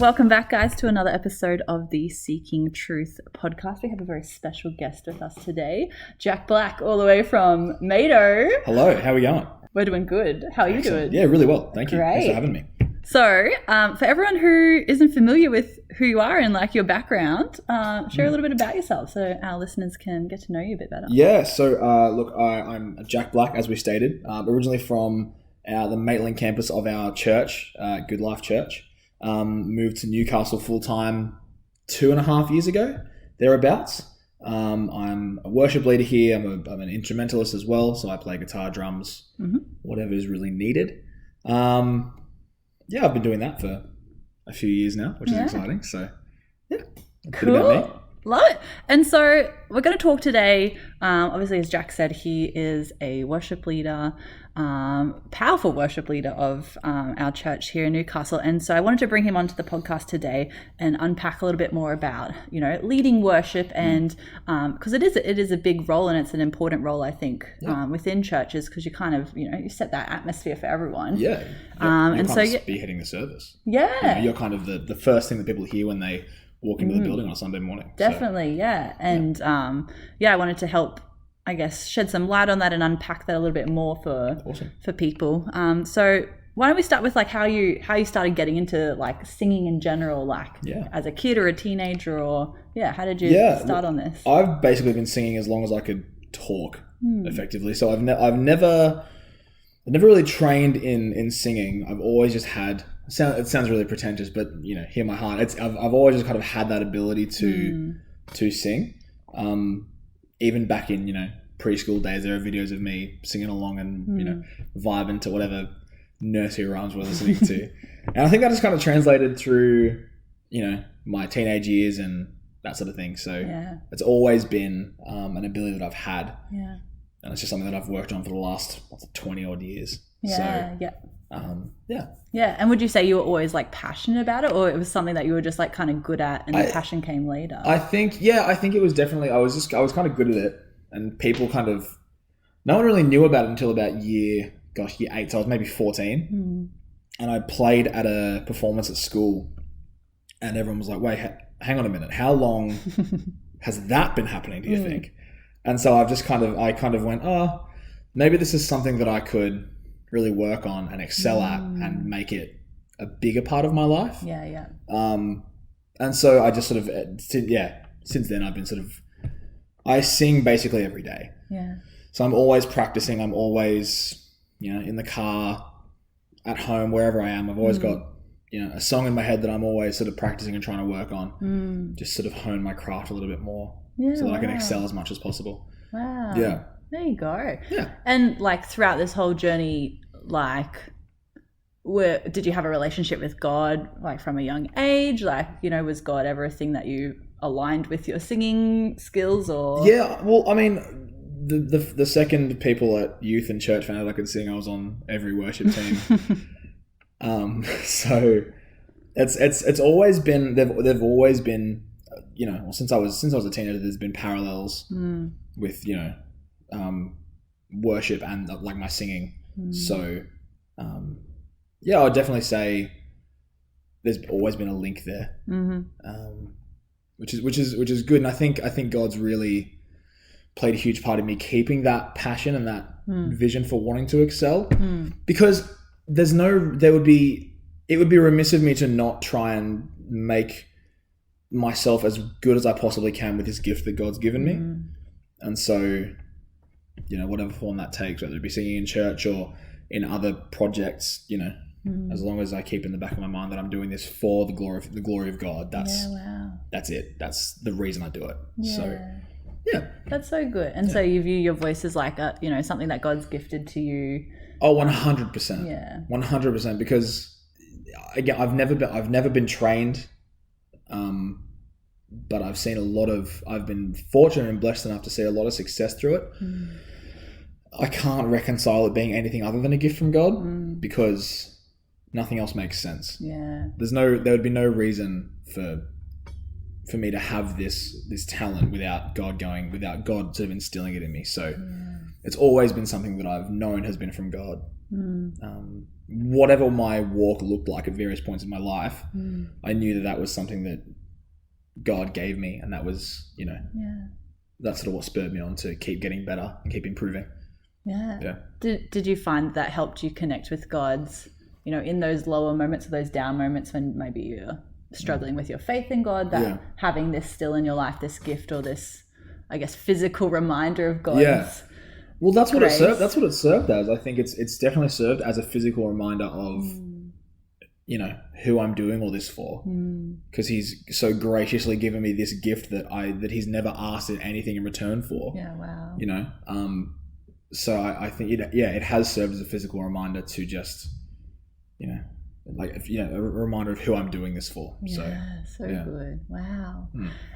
Welcome back, guys, to another episode of the Seeking Truth podcast. We have a very special guest with us today, Jack Black, all the way from Mado. Hello, how are we going? We're doing good. How are you doing? Yeah, really well. Thank you. Great. Thanks for having me. So, for everyone who isn't familiar with who you are and like your background, share a little bit about yourself so our listeners can get to know you a bit better. Yeah, so look, I'm Jack Black, as we stated, originally from the Maitland campus of our church, Goodlife Church. Moved to Newcastle full-time 2.5 years ago, thereabouts. I'm a worship leader here. I'm an instrumentalist as well, so I play guitar, drums, whatever is really needed. Yeah, I've been doing that for a few years now, which is exciting. So, yeah, a bit about me. Love it. And so we're going to talk today, obviously, as Jack said, he is a worship leader, powerful worship leader of our church here in Newcastle. And so I wanted to bring him onto the podcast today and unpack a little bit more about, you know, leading worship and because it is a big role and it's an important role, I think, within churches because you kind of, you know, you set that atmosphere for everyone. Yeah. And so spearheading the service. Yeah. You know, you're kind of the first thing that people hear when they walk into the building on a Sunday morning. Definitely, yeah. And I wanted to help, I guess, shed some light on that and unpack that a little bit more for people. So why don't we start with like how you started getting into like singing in general, like as a kid or a teenager, or how did you start on this? I've basically been singing as long as I could talk effectively. So I've never really trained in singing. I've always just had. It sounds really pretentious, but you know, hear my heart. I've always just kind of had that ability to sing. Even back in, you know, preschool days, there are videos of me singing along and you know, vibing to whatever nursery rhymes we're listening to. And I think that just kind of translated through, you know, my teenage years and that sort of thing. So it's always been an ability that I've had. Yeah. And it's just something that I've worked on for the last 20 odd years. And would you say you were always like passionate about it, or it was something that you were just like kind of good at and the passion came later? I think it was definitely, I was kind of good at it, and people no one really knew about it until about year 8, so I was maybe 14 and I played at a performance at school and everyone was like, wait, hang on a minute, how long has that been happening, do you think? And so I kind of went, maybe this is something that I could really work on and excel at and make it a bigger part of my life. And so I just sort of, since then I've been I sing basically every day. So I'm always practicing. I'm always, you know, in the car, at home, wherever I am. I've always got, you know, a song in my head that I'm always sort of practicing and trying to work on. Just sort of hone my craft a little bit more so that I can excel as much as possible. Wow. Yeah. There you go. Yeah. And like throughout this whole journey, like, did you have a relationship with God like from a young age? Like, you know, was God ever a thing that you aligned with your singing skills or? Yeah, well, I mean, the second people at youth and church found out I could sing, I was on every worship team. So it's always been, they've always been, you know, since I was a teenager, there's been parallels with, you know, worship and like my singing. So, I would definitely say there's always been a link there, which is good. And I think God's really played a huge part in me keeping that passion and that vision for wanting to excel, because it would be remiss of me to not try and make myself as good as I possibly can with this gift that God's given me. And so, you know, whatever form that takes, whether it be singing in church or in other projects, you know, as long as I keep in the back of my mind that I'm doing this for the glory of God, that's it. That's the reason I do it. So, that's so good. And so you view your voice as like you know, something that God's gifted to you. Oh, 100%. 100%. Because again, I've never been trained, but I've been fortunate and blessed enough to see a lot of success through it. I can't reconcile it being anything other than a gift from God because nothing else makes sense. There would be no reason for me to have this talent without God sort of instilling it in me. So it's always been something that I've known has been from God. whatever my walk looked like at various points in my life, I knew that was something that God gave me, and that was, that's sort of what spurred me on to keep getting better and keep improving. Yeah. Did you find that helped you connect with God's, in those lower moments or those down moments when maybe you're struggling with your faith in God, that having this still in your life, this gift or this, I guess, physical reminder of God's well, that's grace. what it served. That's what it served as. I think it's definitely served as a physical reminder of, who I'm doing all this for, because He's so graciously given me this gift that He's never asked anything in return for. Yeah, wow. So I think it has served as a physical reminder to just, a reminder of who I'm doing this for. So good. Wow.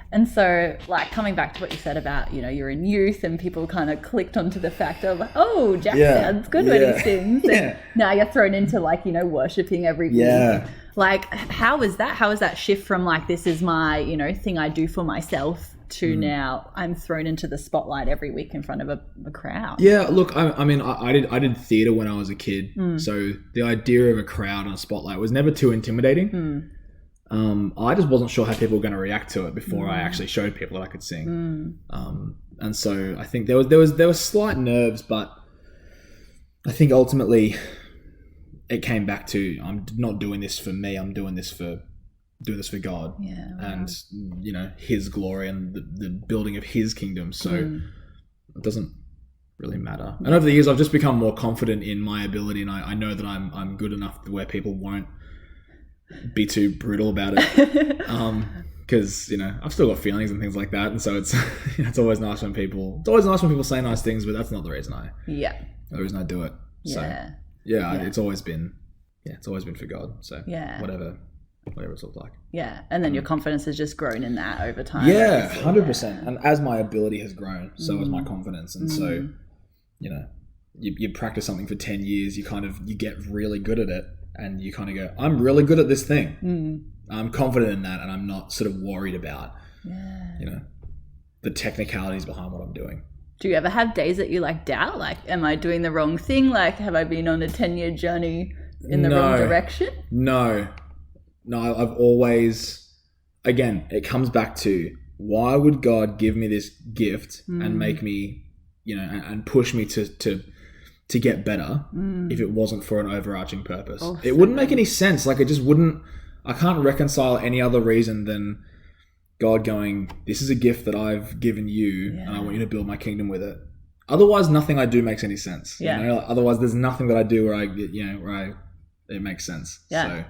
And so, like, coming back to what you said about, you're in youth and people kind of clicked onto the fact of, oh, Jack sounds good when he sings. And now you're thrown into, like, worshiping every week. Yeah. Like, how was that? How was that shift from, like, this is my, thing I do for myself to now I'm thrown into the spotlight every week in front of a crowd? Yeah, look, I mean, I did theatre when I was a kid. So the idea of a crowd and a spotlight was never too intimidating. I just wasn't sure how people were going to react to it before I actually showed people that I could sing. And so I think there was slight nerves, but I think ultimately it came back to, I'm not doing this for me. I'm doing this for God, and His glory and the building of His kingdom. So it doesn't really matter. And over the years, I've just become more confident in my ability, and I know that I'm good enough where people won't be too brutal about it. Because I've still got feelings and things like that, and so it's always nice when people say nice things, but that's not the reason I do it. So it's always been for God. So whatever it's looked like. Yeah, and then your confidence has just grown in that over time. Yeah, 100%. And as my ability has grown, so has my confidence. And so, you practice something for 10 years, you get really good at it, and you kind of go, I'm really good at this thing. I'm confident in that, and I'm not sort of worried about, the technicalities behind what I'm doing. Do you ever have days that you doubt, am I doing the wrong thing? Have I been on a 10-year journey in the wrong direction? No, I've always, again, it comes back to, why would God give me this gift and make me, and push me to get better if it wasn't for an overarching purpose? It wouldn't make any sense. It just wouldn't, I can't reconcile any other reason than God going, this is a gift that I've given you and I want you to build my kingdom with it. Otherwise, nothing I do makes any sense. Otherwise, there's nothing that I do where it makes sense. So,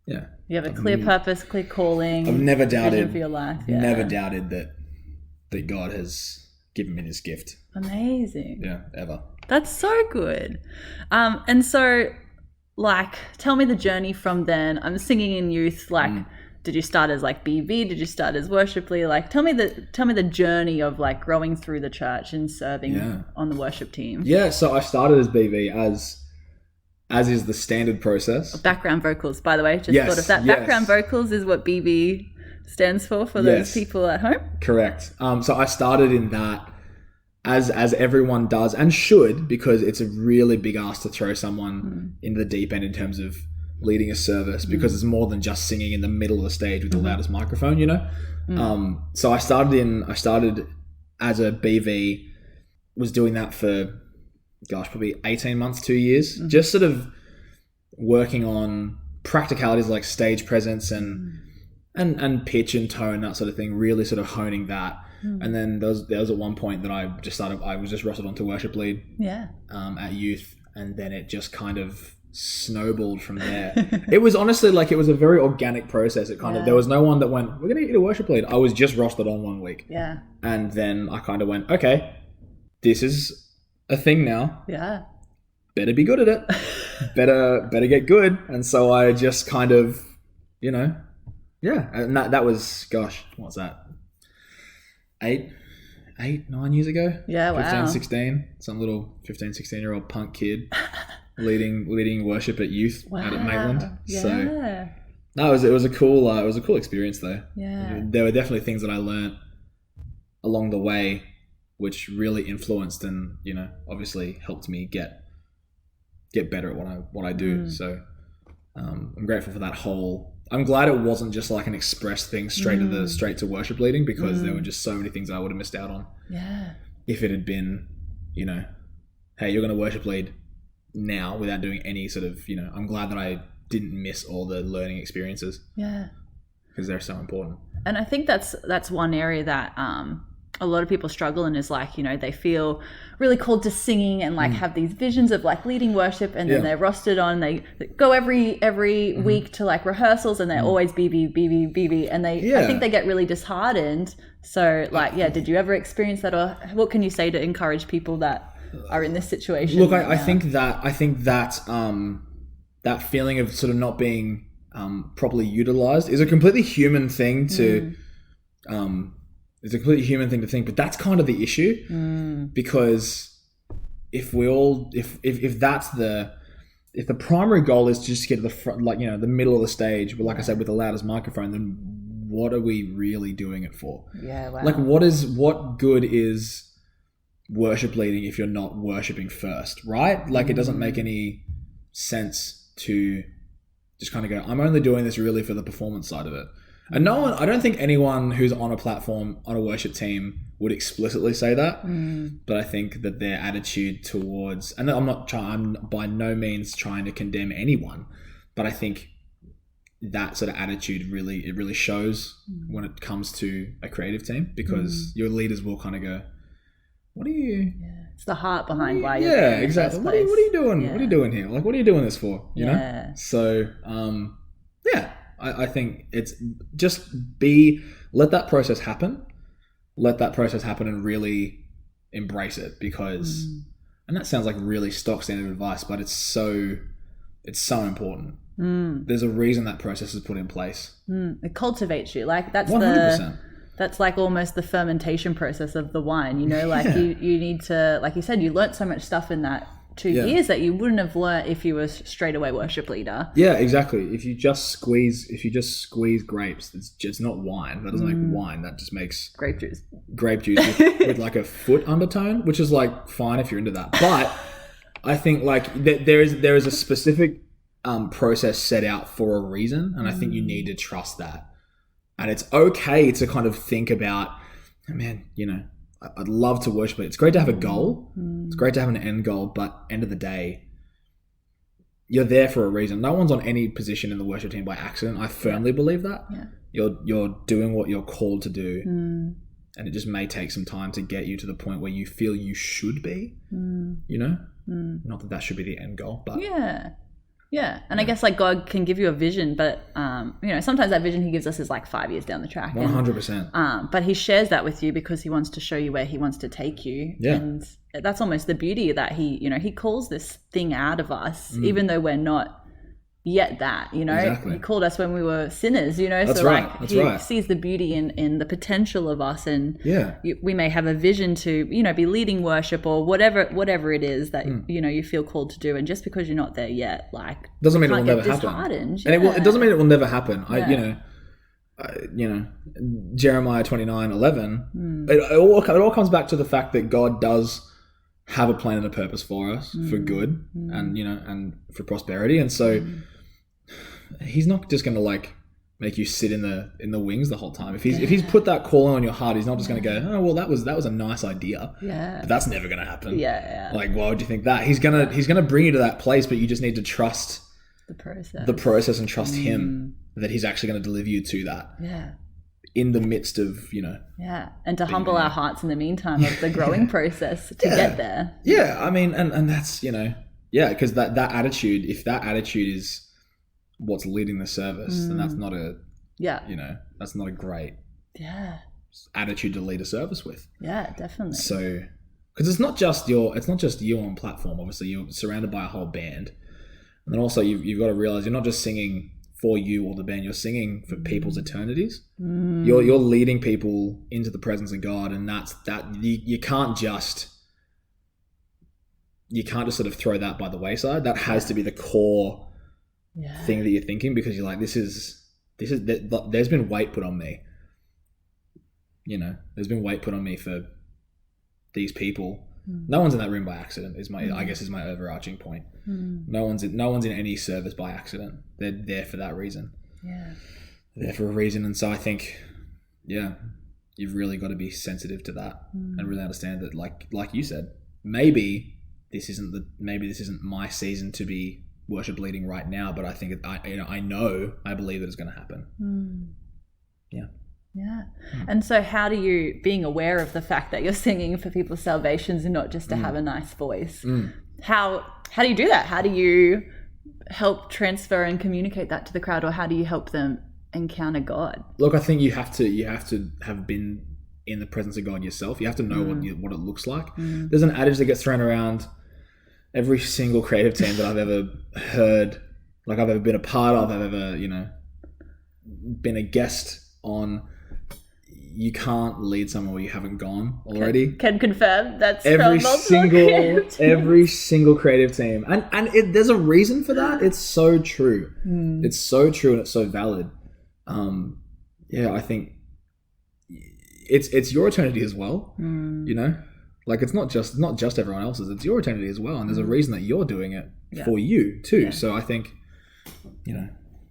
yeah. You have a clear purpose, clear calling. I've never doubted vision for your life. Never doubted that God has given me this gift. Amazing. Yeah, ever. That's so good. And so, tell me the journey from then. I'm singing in youth. Did you start as BV? Did you start as worship leader? Tell me the journey of growing through the church and serving on the worship team. Yeah, so I started as BV as is the standard process. Background vocals, by the way. Just thought of that. Background vocals is what BV stands for those people at home. Correct. So I started in that as everyone does and should, because it's a really big ask to throw someone into the deep end in terms of leading a service, because it's more than just singing in the middle of the stage with the loudest microphone, So I started as a BV, was doing that for probably 18 months, 2 years, just sort of working on practicalities like stage presence and pitch and tone, that sort of thing, really sort of honing that. And then there was at one point that I was just rostered onto worship lead at youth, and then it just kind of snowballed from there. It was honestly it was a very organic process. It kind of, there was no one that went, we're going to get you to worship lead. I was just rostered on 1 week. Yeah. And then I kind of went, okay, this is a thing now. Yeah. Better be good at it. better get good. And so I just kind of, and that was, what's that? 9 years ago? Yeah, wow. 15, 16. Some little 15, 16-year-old punk kid leading worship at youth out at Maitland. Yeah. So no, it was a cool experience though. Yeah. There were definitely things that I learned along the way which really influenced and, obviously helped me get get better at what I do. So I'm grateful for that whole. I'm glad it wasn't just like an express thing straight to worship leading, because there were just so many things I would have missed out on. Yeah. If it had been, hey, you're going to worship lead now without doing any sort of, I'm glad that I didn't miss all the learning experiences. Yeah. Because they're so important. And I think that's one area that a lot of people struggle in, is like, they feel really called to singing and like have these visions of like leading worship, and then they're rostered on, they go every week to like rehearsals, and they're always BB, and I think they get really disheartened. So like, did you ever experience that, or what can you say to encourage people that are in this situation? Look, I think that that feeling of sort of not being properly utilized is a completely human thing to it's a completely human thing to think, but that's kind of the issue, because if the primary goal is to just get to the front, like, the middle of the stage, but like I said, with the loudest microphone, then what are we really doing it for? Yeah, wow. Like, what good is worship leading if you're not worshiping first, right? Like, it doesn't make any sense to just kind of go, I'm only doing this really for the performance side of it. And I don't think anyone who's on a platform, on a worship team, would explicitly say that. But I think that their attitude towards, and I'm by no means trying to condemn anyone, but I think that sort of attitude really shows when it comes to a creative team, because your leaders will kind of go, what are you? Yeah. It's the heart behind why you're there. Yeah, exactly. What are you doing? Yeah. What are you doing here? Like, what are you doing this for? You know? So, I think it's just let that process happen. Let that process happen and really embrace it, because, and that sounds like really stock standard advice, but it's so important. There's a reason that process is put in place. It cultivates you. Like, that's 100%. That's like almost the fermentation process of the wine, like you need to, like you said, you learnt so much stuff in that 2 years that you wouldn't have learnt if you were straight away worship leader. Yeah, exactly. If you just squeeze grapes, it's not wine. That doesn't make wine. That just makes grape juice with like a foot undertone, which is like fine if you're into that. But I think like there is a specific process set out for a reason, and I think you need to trust that. And it's okay to kind of think about, man, I'd love to worship it. It's great to have a goal. It's great to have an end goal, but end of the day, you're there for a reason. No one's on any position in the worship team by accident. I firmly believe that. Yeah. You're doing what you're called to do, and it just may take some time to get you to the point where you feel you should be. Not that should be the end goal, but yeah. And I guess like God can give you a vision, but sometimes that vision he gives us is like 5 years down the track. 100%. But he shares that with you because he wants to show you where he wants to take you. Yeah. And that's almost the beauty that he calls this thing out of us, even though we're not yet that, Exactly. He called us when we were sinners, That's so right. like That's he right. sees the beauty in the potential of us, and we may have a vision to be leading worship or whatever it is that you feel called to do, and just because you're not there yet, like, doesn't mean it will never happen. And it doesn't mean it will never happen. Jeremiah 29:11, it all comes back to the fact that God does have a plan and a purpose for us, for good and and for prosperity, and so he's not just going to like make you sit in the wings the whole time. If he's put that calling on your heart, he's not just going to go, oh well, that was a nice idea. Yeah, but that's never going to happen. Yeah. Like, why would you think that? He's gonna bring you to that place, but you just need to trust the process and trust him that he's actually going to deliver you to that. Yeah. In the midst of, and to humble our hearts in the meantime of the growing process to get there. Yeah, I mean, and that's, because that attitude, if that attitude is what's leading the service, then that's not that's not a great attitude to lead a service with. Yeah, definitely. So, because it's not just you on platform. Obviously, you're surrounded by a whole band, and then also you've got to realize you're not just singing for you or the band, you're singing for people's eternities. You're leading people into the presence of God, and you can't just sort of throw that by the wayside. That has to be the core thing that you're thinking, because you're like, there's been weight put on me. There's been weight put on me for these people, No one's in that room by accident. I guess is my overarching point. No one's in any service by accident. They're there for that reason. Yeah, they're there for a reason. And so I think, you've really got to be sensitive to that and really understand that, like you said, maybe this isn't my season to be worship leading right now, but I think I believe that it's going to happen. Yeah. And so how do you, being aware of the fact that you're singing for people's salvations and not just to have a nice voice, how do you do that? How do you help transfer and communicate that to the crowd, or how do you help them encounter God? Look, I think you have to have been in the presence of God yourself. You have to know what it looks like. There's an adage that gets thrown around every single creative team that I've ever heard, like I've ever been a part of, I've ever, been a guest on. You can't lead somewhere where you haven't gone already. Can confirm that's every single creative team, and there's a reason for that. It's so true. It's so true, and it's so valid. I think it's your eternity as well. Like it's not just everyone else's. It's your eternity as well, and there's a reason that you're doing it for you too. So I think,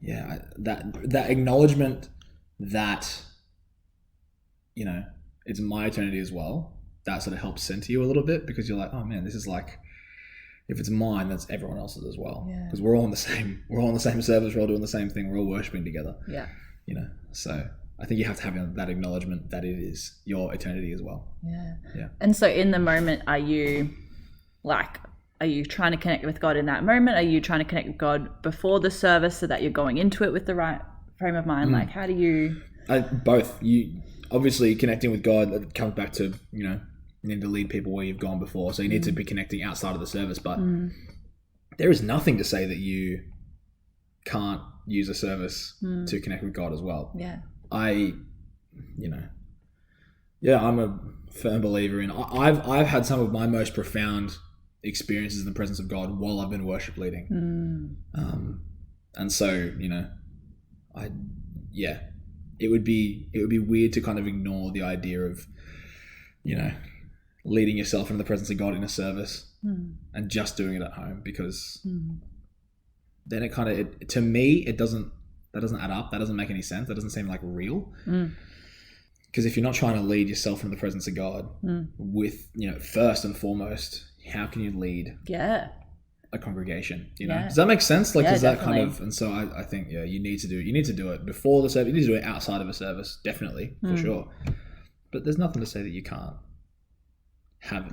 that acknowledgement that, it's my eternity as well, that sort of helps center you a little bit, because you're like, oh man, this is like, if it's mine, that's everyone else's as well. Because we're all in the same service, we're all doing the same thing, we're all worshiping together. So I think you have to have that acknowledgement that it is your eternity as well. And so in the moment, are you trying to connect with God in that moment? Are you trying to connect with God before the service so that you're going into it with the right frame of mind? Like, how do you... Both. You obviously connecting with God, it comes back to, you need to lead people where you've gone before. So you need to be connecting outside of the service. But there is nothing to say that you can't use a service to connect with God as well. I'm a firm believer in, I've had some of my most profound experiences in the presence of God while I've been worship leading. And so, it would be weird to kind of ignore the idea of, leading yourself in the presence of God in a service and just doing it at home, because then it kind of, to me, that doesn't add up. That doesn't make any sense. That doesn't seem like real. Because if you're not trying to lead yourself in the presence of God with, first and foremost, how can you lead a congregation? Does that make sense? Like, does that definitely. Kind of? And so I think you need to do it before the service. You need to do it outside of a service, definitely, for sure. But there's nothing to say that you can't have,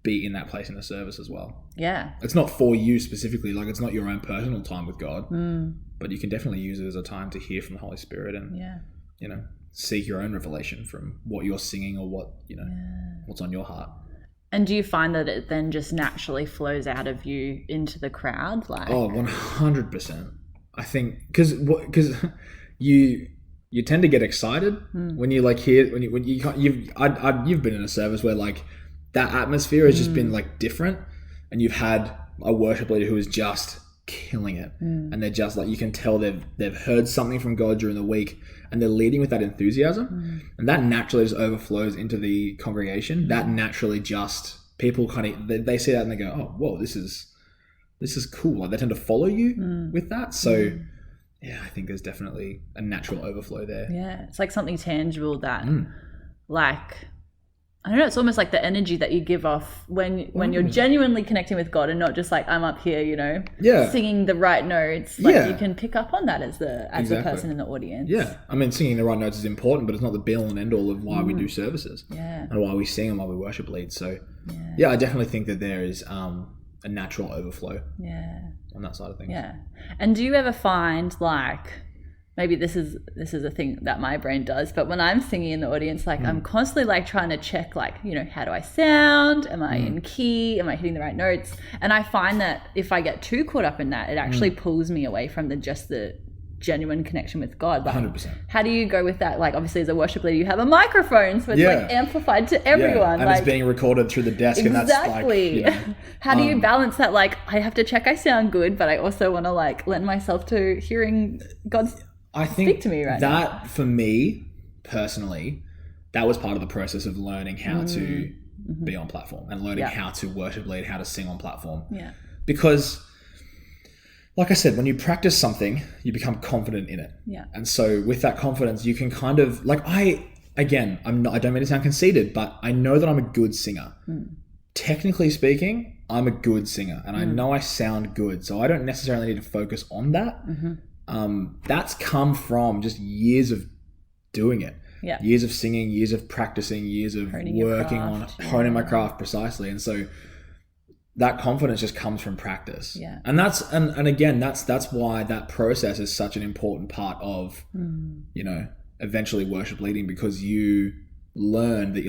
be in that place in the service as well. It's not for you specifically. Like, it's not your own personal time with God, but you can definitely use it as a time to hear from the Holy Spirit and seek your own revelation from what you're singing or what what's on your heart. And do you find that it then just naturally flows out of you into the crowd? 100%. I think because you tend to get excited when you hear you've been in a service where that atmosphere has just been different, and you've had a worship leader who is just killing it, and they're just you can tell they've heard something from God during the week, and they're leading with that enthusiasm, and that naturally just overflows into the congregation. That naturally just, people they see that and they go, oh, whoa, this is cool. They tend to follow you with that. So I think there's definitely a natural overflow there. It's like something tangible that I don't know, it's almost like the energy that you give off when you're genuinely connecting with God, and not just I'm up here, singing the right notes. You can pick up on that as the person in the audience. I mean, singing the right notes is important, but it's not the be all and end all of why we do services and why we sing and why we worship lead. So I definitely think that there is a natural overflow on that side of things. And do you ever find maybe this is a thing that my brain does, but when I'm singing in the audience, I'm constantly trying to check, how do I sound? Am I in key? Am I hitting the right notes? And I find that if I get too caught up in that, it actually pulls me away from the genuine connection with God. 100%. How do you go with that? Obviously as a worship leader, you have a microphone, so it's amplified to everyone. And it's being recorded through the desk. Exactly. And that's how do you balance that? I have to check I sound good, but I also want to lend myself to hearing God's speak to me right now. For me personally, that was part of the process of learning how to be on platform and learning how to worship lead, how to sing on platform. Yeah. Because like I said, when you practice something, you become confident in it. Yeah. And so with that confidence, you can kind of like, I don't mean to sound conceited, but I know that I'm a good singer. Technically speaking, I'm a good singer and I know I sound good. So I don't necessarily need to focus on that. That's come from just years of doing it. Yeah. Years of singing, years of practicing, years of working on honing my craft precisely. And so that confidence just comes from practice. Yeah. And that's again, that's why that process is such an important part of, you know, eventually worship leading, because you learn that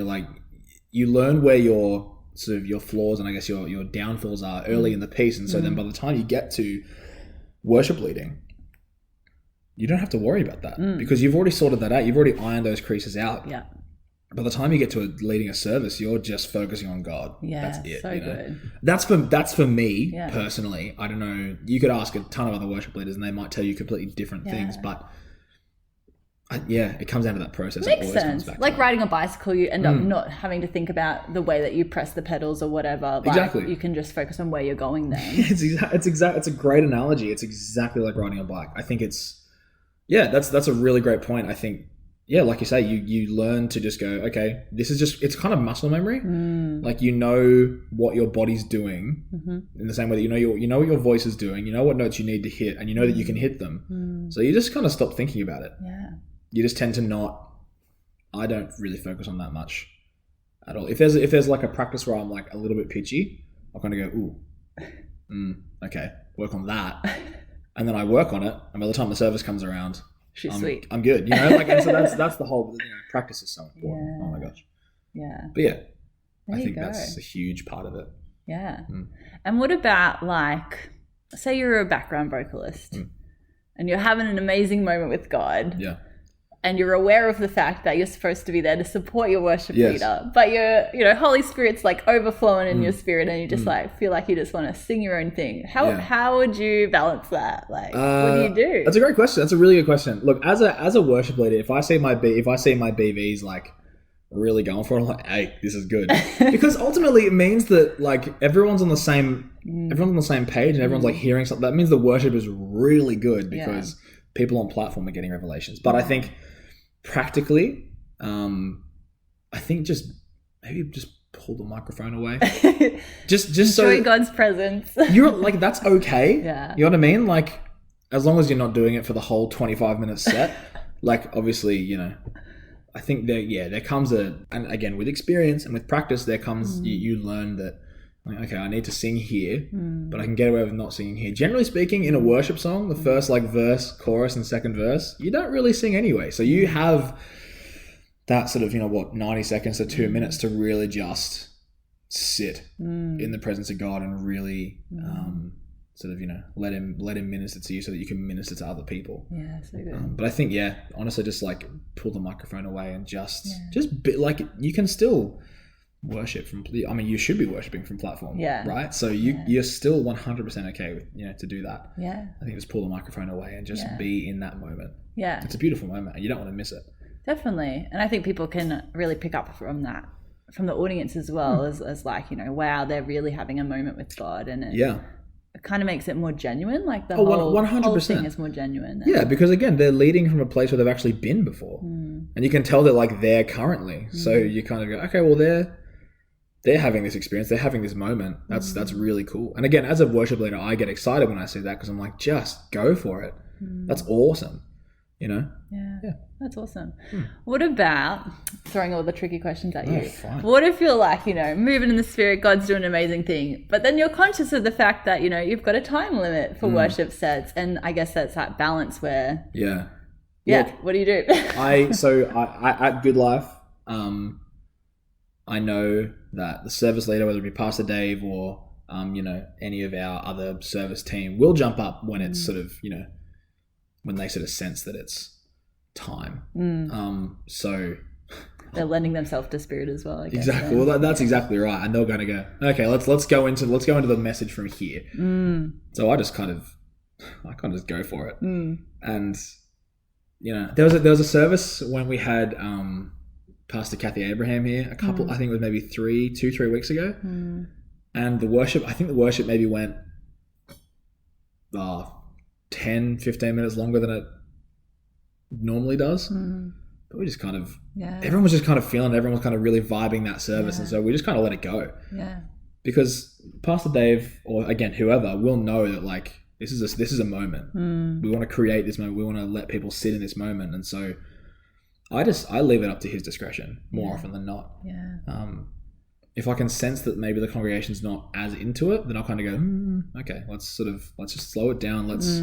you learn where your sort of your flaws and I guess your downfalls are early in the piece. And so then by the time you get to worship leading, you don't have to worry about that because you've already sorted that out. You've already ironed those creases out. Yeah. By the time you get to leading a service, you're just focusing on God. Yeah, that's it. so you know? good. That's for me personally. I don't know. You could ask a ton of other worship leaders, and they might tell you completely different things. But it comes down to that process. Makes sense. Like riding a bicycle, you end up not having to think about the way that you press the pedals or whatever. Like, exactly. You can just focus on where you're going. Then it's a great analogy. It's exactly like riding a bike. I think that's a really great point. I think. Yeah, like you say, you learn to just go, okay, it's kind of muscle memory. Like, you know what your body's doing in the same way that you know what your voice is doing, you know what notes you need to hit, and you know that you can hit them. So you just kind of stop thinking about it. Yeah. You just tend to I don't really focus on that much at all. If there's like a practice where I'm like a little bit pitchy, I'll kind of go, okay, work on that. And then I work on it, and by the time the service comes around, she's sweet. I'm good, you know. Like, and so that's the whole. You know, practice is so important. Yeah. Oh my gosh. Yeah. But yeah, There I think you go. that's a huge part of it. Yeah. And what about, like, say you're a background vocalist and you're having an amazing moment with God. Yeah. And you're aware of the fact that you're supposed to be there to support your worship leader, but Holy Spirit's like overflowing in your spirit, and you just like feel like you just want to sing your own thing. How would you balance that? Like, what do you do? That's a great question. That's a really good question. Look, as a worship leader, if I see my BVs like really going for it, I'm like, hey, this is good, because ultimately it means that like everyone's on the same page and everyone's like hearing something. That means the worship is really good because people on platform are getting revelations. But I think practically, I think maybe just pull the microphone away. just so enjoy God's presence. You're like, that's okay. Yeah. You know what I mean? Like, as long as you're not doing it for the whole 25-minute set. Like, obviously, I think there comes and again, with experience and with practice, there comes you learn that, like, okay, I need to sing here, but I can get away with not singing here. Generally speaking, in a worship song, the first like verse, chorus, and second verse, you don't really sing anyway. So you have that sort of 90 seconds to 2 minutes to really just sit in the presence of God and really sort of let him minister to you so that you can minister to other people. Yeah, so good. But I think honestly, just like pull the microphone away and just be, like, you can still worship from, I mean, you should be worshiping from platform, right? So you're still 100% okay with to do that. I think just pull the microphone away and just be in that moment. It's a beautiful moment and you don't want to miss it. Definitely. And I think people can really pick up from that, from the audience as well, as like, wow, they're really having a moment with God, and it kind of makes it more genuine. Like the whole 100%. thing is more genuine. Yeah, because again, they're leading from a place where they've actually been before, and you can tell they're like there currently. So you kind of go, okay, well they're having this experience, they're having this moment. That's really cool. And again, as a worship leader, I get excited when I see that because I'm like, just go for it. That's awesome. Yeah. That's awesome. What about, throwing all the tricky questions at you, fine. What if you're like, moving in the spirit, God's doing an amazing thing, but then you're conscious of the fact that, you've got a time limit for worship sets, and I guess that's that balance where... Look, what do you do? I at Goodlife, I know that the service leader, whether it be Pastor Dave or, any of our other service team, will jump up when it's sort of, when they sort of sense that it's time. So they're lending themselves to spirit as well, I guess. Exactly. Well, that's exactly right. And they're going to go, okay, let's go into the message from here. So I kind of just go for it. And there was a service when we had Pastor Kathy Abraham here I think it was maybe 3 weeks ago. And the worship maybe went 10, 15 minutes longer than it normally does. But we just kind of, everyone was just kind of feeling it. Everyone was kind of really vibing that service. And so we just kind of let it go. Yeah. Because Pastor Dave, or again, whoever, will know that like, this is a moment. We want to create this moment. We want to let people sit in this moment. And so I leave it up to his discretion more often than not. Yeah. If I can sense that maybe the congregation's not as into it, then I'll kind of go, okay, let's just slow it down. Let's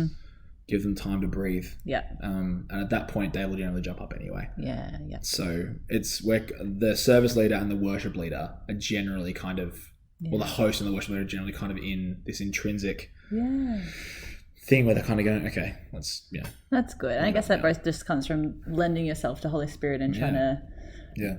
give them time to breathe. Yeah. And at that point, Dave will generally jump up anyway. Yeah. Yeah. So it's where the service leader and the worship leader are generally kind of, well, the host and the worship leader are generally kind of in this intrinsic thing where they're kind of going, okay, let's, That's good. And I guess that both just comes from lending yourself to Holy Spirit and trying to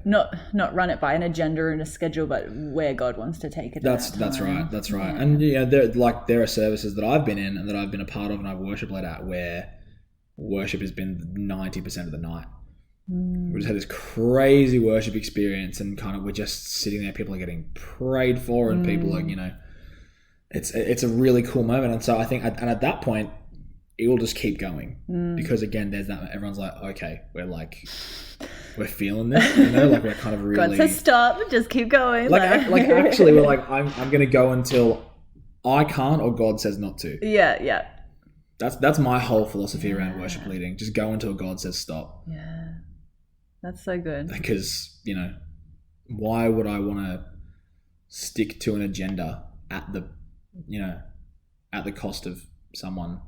not run it by an agenda and a schedule, but where God wants to take it. That's right. And there are services that I've been in and that I've been a part of and I've worship led at where worship has been 90% of the night. We just had this crazy worship experience and kind of we're just sitting there, people are getting prayed for and people are, it's a really cool moment. And so I think, and at that point, it will just keep going because again, there's that, everyone's like, okay, we're feeling this, like we're kind of really... God says stop, just keep going. Like actually, we're like, I'm going to go until I can't or God says not to. Yeah. That's my whole philosophy around worship leading. Just go until God says stop. Yeah. That's so good. Because, why would I want to stick to an agenda at the cost of someone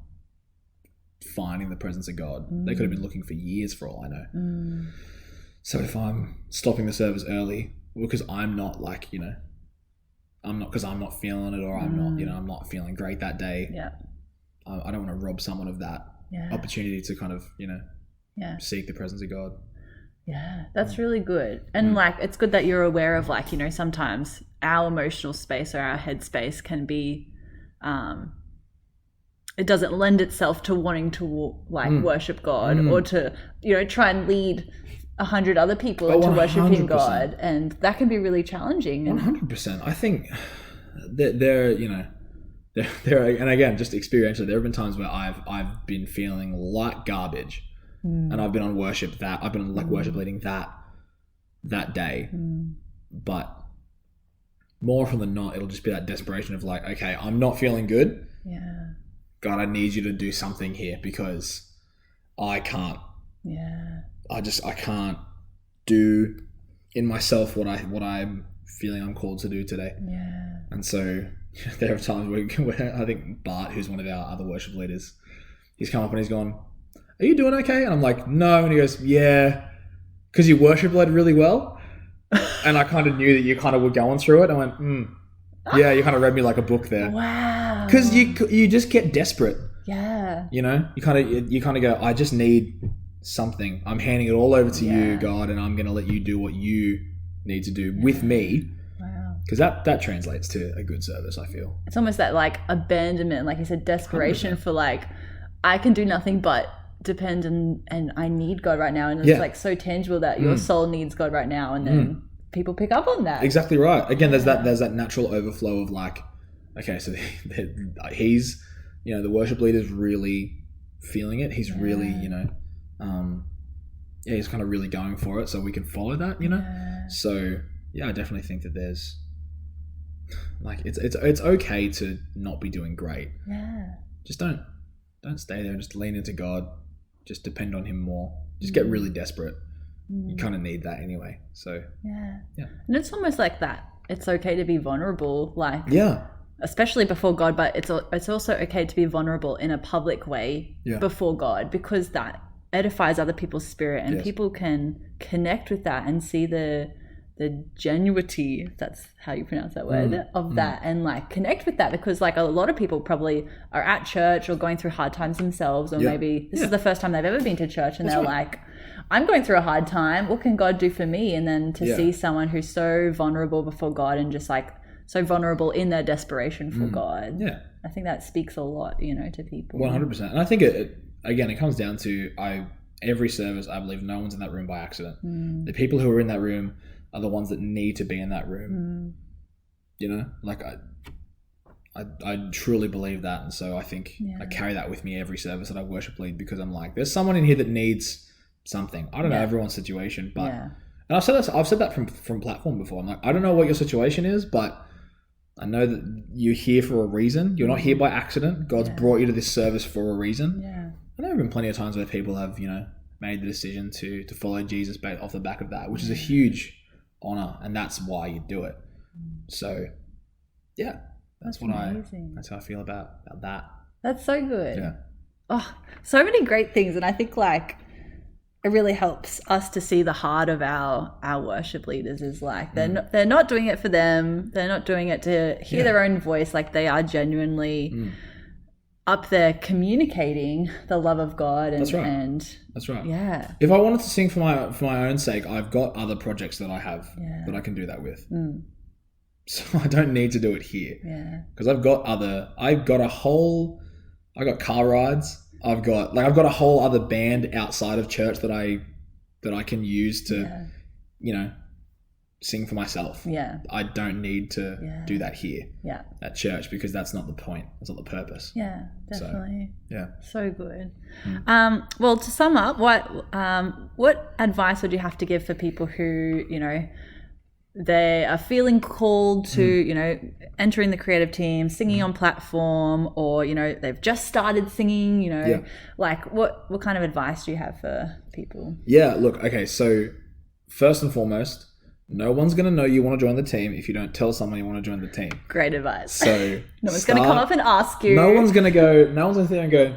finding the presence of God? They could have been looking for years for all I know. So if I'm stopping the service early because I'm not because I'm not feeling it or I'm not, I'm not feeling great that day. Yeah. I don't want to rob someone of that opportunity to kind of, seek the presence of God. Yeah, that's really good. And it's good that you're aware of sometimes our emotional space or our headspace can be, it doesn't lend itself to wanting to worship God or to, try and lead 100 other people into worshiping God. And that can be really challenging. 100%. I think that there, and again, just experientially, there have been times where I've been feeling like garbage. And I've been on worship I've been worship leading that day. But more often than not, it'll just be that desperation of like, okay, I'm not feeling good. Yeah. God, I need you to do something here because I can't. Yeah. I can't do in myself what I'm feeling I'm called to do today. Yeah. And so there are times where I think Bart, who's one of our other worship leaders, he's come up and he's gone, are you doing okay? And I'm like, no. And he goes, yeah, because you worship led really well. And I kind of knew that you kind of were going through it. I went, yeah, you kind of read me like a book there. Wow. Because you just get desperate. Yeah. You kind of go, I just need something. I'm handing it all over to you, God, and I'm going to let you do what you need to do with me. Wow. Because that translates to a good service, I feel. It's almost that abandonment, like you said, desperation 100%. For I can do nothing but depend and I need God right now. And it's so tangible that your soul needs God right now. And then people pick up on that. Exactly right. Again, there's that natural overflow of okay, so he's, the worship leader's really feeling it. He's really, he's kind of really going for it so we can follow that, Yeah. So, I definitely think that there's it's okay to not be doing great. Yeah. Just don't stay there. Just lean into God. Just depend on him more. Just get really desperate. You kind of need that anyway. So yeah. And it's almost like that. It's okay to be vulnerable, especially before God. But it's also okay to be vulnerable in a public way before God, because that edifies other people's spirit, and people can connect with that and see the genuity, if that's how you pronounce that word, of that, and connect with that, because a lot of people probably are at church or going through hard times themselves, or maybe this is the first time they've ever been to church, and they're like, I'm going through a hard time, what can God do for me? And then to see someone who's so vulnerable before God and just so vulnerable in their desperation for God, I think that speaks a lot, to people. 100%. And I think it comes down to every service, I believe no one's in that room by accident. The people who are in that room are the ones that need to be in that room. You know, like I truly believe that. And so I think I carry that with me every service that I worship lead, because I'm like, there's someone in here that needs something. I don't know everyone's situation, but and I've said that from platform before. I'm like, I don't know what your situation is, but I know that you're here for a reason. You're not here by accident. God's brought you to this service for a reason. And there have been plenty of times where people have, you know, made the decision to follow Jesus off the back of that, which is a huge honor, and that's why you do it. So that's how I feel about that. That's so good. Yeah. Oh, so many great things. And I think like it really helps us to see the heart of our worship leaders is like they're not doing it for them. They're not doing it to hear their own voice. Like they are genuinely up there communicating the love of God. And, That's right. Yeah. If I wanted to sing for my own sake, I've got other projects that I have that I can do that with. So I don't need to do it here. Yeah. Because I've got car rides. I've got a whole other band outside of church that I can use to, you know, sing for myself. Yeah. I don't need to do that here at church, because that's not the point. That's not the purpose. Yeah, definitely. So good. Well, to sum up, what advice would you have to give for people who, you know, they are feeling called to, you know, entering the creative team, singing on platform, or, you know, they've just started singing, you know, like what kind of advice do you have for people? Yeah, look, okay. So first and foremost, no one's going to know you want to join the team if you don't tell someone you want to join the team. Great advice. So no one's going to come up and ask you. No one's going to sit there and go,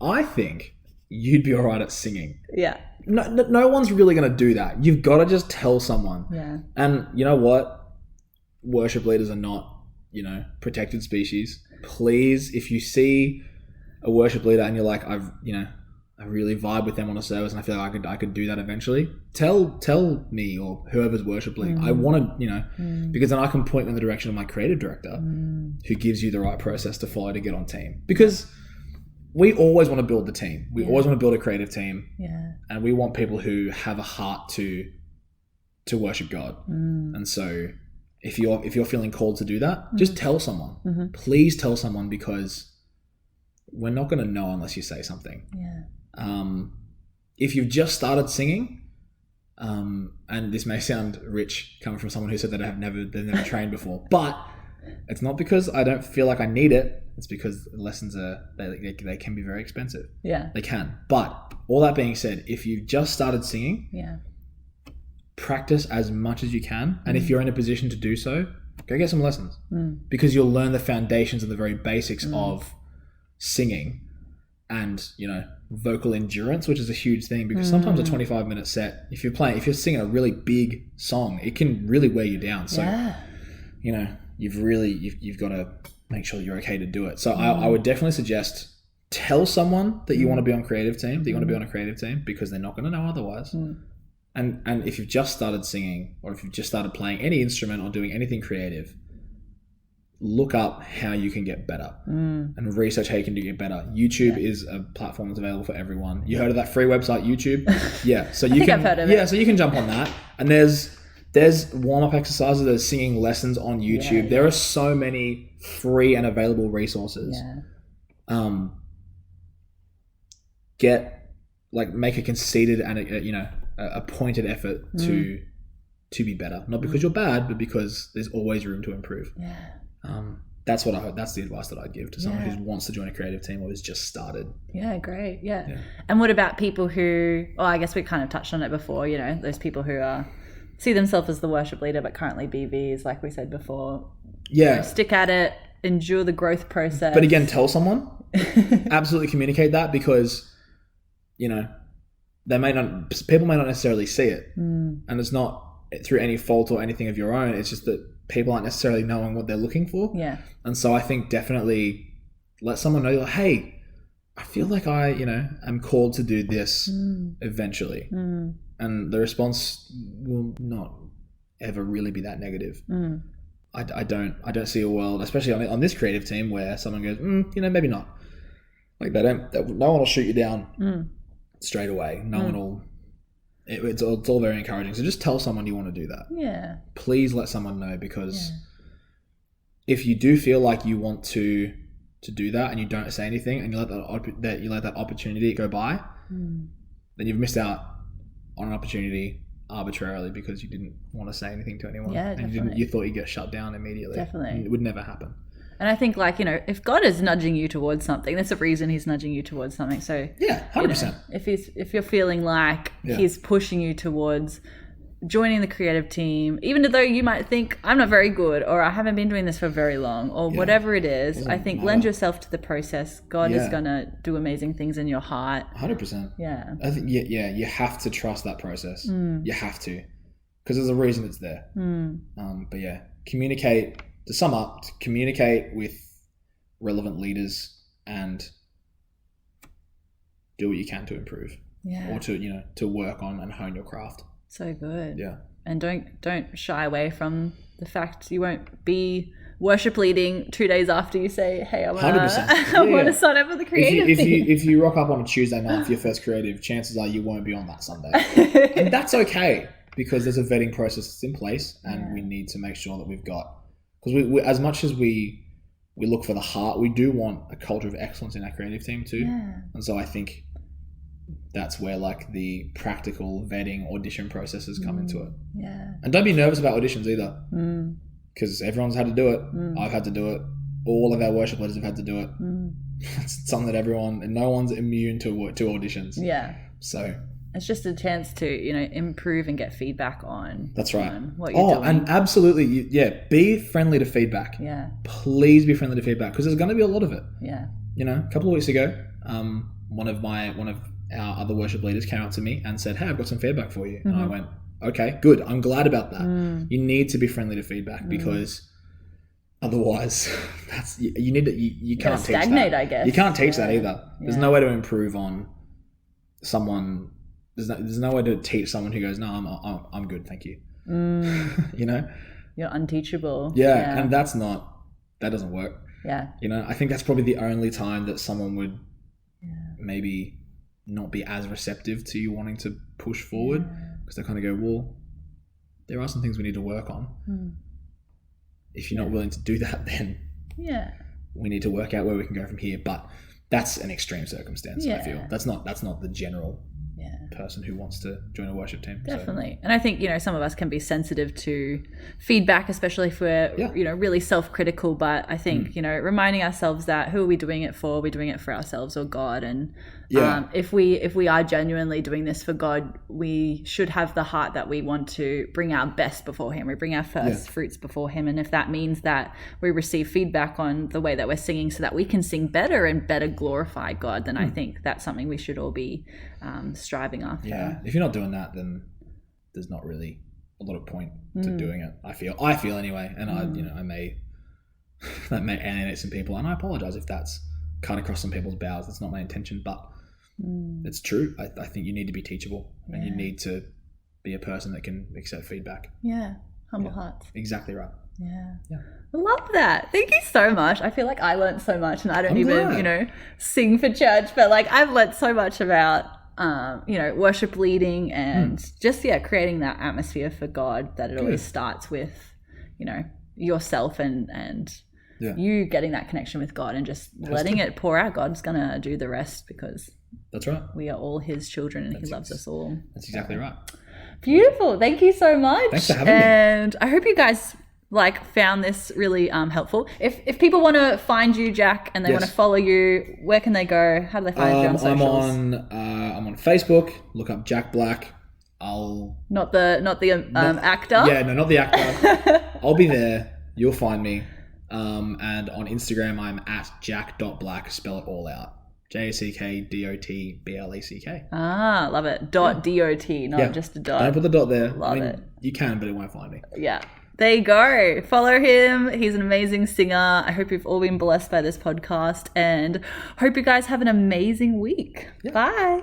I think you'd be all right at singing. Yeah. No one's really going to do that. You've got to just tell someone. Yeah. And you know what? Worship leaders are not, you know, protected species. Please, if you see a worship leader and you're like, I really vibe with them on a service and I feel like I could do that eventually, tell me or whoever's worship leading. I want to, you know, because then I can point in the direction of my creative director who gives you the right process to follow to get on team. Because we always want to build the team. We always want to build a creative team. Yeah. And we want people who have a heart to worship God. And so if you're feeling called to do that, just tell someone. Please tell someone, because we're not going to know unless you say something. Yeah. If you've just started singing, and this may sound rich coming from someone who said that they've never trained before, but it's not because I don't feel like I need it. It's because lessons they can be very expensive. Yeah, they can. But all that being said, if you've just started singing, practice as much as you can. And if you're in a position to do so, go get some lessons, because you'll learn the foundations and the very basics of singing, and, you know, vocal endurance, which is a huge thing, because sometimes a 25-minute set, if you're singing a really big song, it can really wear you down. So, you know, you've got to make sure you're okay to do it. So I would definitely suggest tell someone that you want to be on creative team, because they're not going to know otherwise. And if you've just started singing, or if you've just started playing any instrument or doing anything creative, look up how you can get better and research how you can get better. YouTube is a platform that's available for everyone. You heard of that free website, YouTube? Yeah. So I've heard of it. Yeah, so you can jump on that. And there's warm-up exercises, there's singing lessons on YouTube. There are so many free and available resources. Make a conceited and a pointed effort to be better. Not because you're bad, but because there's always room to improve. That's the advice that I'd give to someone who wants to join a creative team or has just started. Yeah, great. Yeah. And what about people who, I guess we kind of touched on it before, you know, those people who see themselves as the worship leader, but currently BVs, like we said before. Yeah. You know, stick at it, endure the growth process. But again, tell someone. Absolutely communicate that, because, you know, people may not necessarily see it. And it's not through any fault or anything of your own. It's just that people aren't necessarily knowing what they're looking for. Yeah. And so I think definitely let someone know, like, hey, I feel like I, you know, am called to do this eventually. And the response will not ever really be that negative. I don't see a world, especially on this creative team, where someone goes, you know, maybe not. Like no one will shoot you down straight away. No one will. It's all very encouraging. So just tell someone you want to do that. Yeah. Please let someone know, because if you do feel like you want to do that and you don't say anything and you let that opportunity go by, then you've missed out on an opportunity arbitrarily because you didn't want to say anything to anyone. Yeah, definitely. And you thought you'd get shut down immediately. Definitely. And it would never happen. And I think, like, you know, if God is nudging you towards something, that's a reason he's nudging you towards something. So yeah, 100%. If you're feeling like he's pushing you towards joining the creative team, even though you might think, I'm not very good, or I haven't been doing this for very long, or whatever it is, I think lend yourself to the process. God is going to do amazing things in your heart. 100%. Yeah. I think, you have to trust that process. You have to, because there's a reason it's there. But yeah, communicate. To sum up, to communicate with relevant leaders and do what you can to improve, or to work on and hone your craft. So good. Yeah. And don't shy away from the fact you won't be worship leading 2 days after you say, hey, I want to sign up for the creative team. If you rock up on a Tuesday night for your first creative, chances are you won't be on that Sunday. And that's okay, because there's a vetting process that's in place, and we need to make sure that we've got, because we as much as we look for the heart, we do want a culture of excellence in our creative team too. And so I think that's where like the practical vetting audition processes come into it. And don't be nervous about auditions either, because everyone's had to do it. I've had to do it. All of our worship leaders have had to do it. It's something that and no one's immune to auditions. So it's just a chance to, improve and get feedback on. That's right. On what you're doing. And absolutely, be friendly to feedback. Please be friendly to feedback, because there's going to be a lot of it. A couple of weeks ago, one of our other worship leaders came up to me and said, hey, I've got some feedback for you. And I went, okay, good. I'm glad about that. You need to be friendly to feedback, because otherwise you can't teach that. I guess. You can't teach that either. There's no way to improve on someone. There's no way to teach someone who goes, no, I'm good, thank you. You're unteachable. And that doesn't work. I think that's probably the only time that someone would maybe not be as receptive to you wanting to push forward, because they kind of go, well, there are some things we need to work on. If you're not willing to do that, then we need to work out where we can go from here. But that's an extreme circumstance. I feel that's not the general person who wants to join a worship team. Definitely. So. And I think, some of us can be sensitive to feedback, especially if we're, really self-critical. But I think, reminding ourselves that who are we doing it for? Are we doing it for ourselves or God? And if we are genuinely doing this for God, we should have the heart that we want to bring our best before him. We bring our first fruits before him. And if that means that we receive feedback on the way that we're singing so that we can sing better and better glorify God, then I think that's something we should all be striving after. If you're not doing that, then there's not really a lot of point to doing it. I feel anyway, and I may that may alienate some people, and I apologize if that's cut across some people's bows. That's not my intention, but it's true. I think you need to be teachable, and you need to be a person that can accept feedback. Humble hearts. Exactly right. I love that. Thank you so much. I feel like I learned so much, and I don't even sing for church, but like I've learned so much about worship leading and just creating that atmosphere for God, that it always starts with yourself and you getting that connection with God and just letting it pour out. God's gonna do the rest, because that's right, we are all his children, and he loves us all. That's exactly right. Beautiful. Thank you so much. Thanks for having me. And I hope you guys found this really helpful. If people want to find you, Jack, and they want to follow you, where can they go? How do they find you on socials? I'm on Facebook. Look up Jack Black. Not the actor. Yeah, no, not the actor. I'll be there. You'll find me. And on Instagram, I'm at jack.black. Spell it all out. JACKDOTBLACK. Love it. .dot, not just a dot. Don't put the dot there. Love it. You can, but it won't find me. Yeah. There you go. Follow him. He's an amazing singer. I hope you've all been blessed by this podcast, and hope you guys have an amazing week. Bye.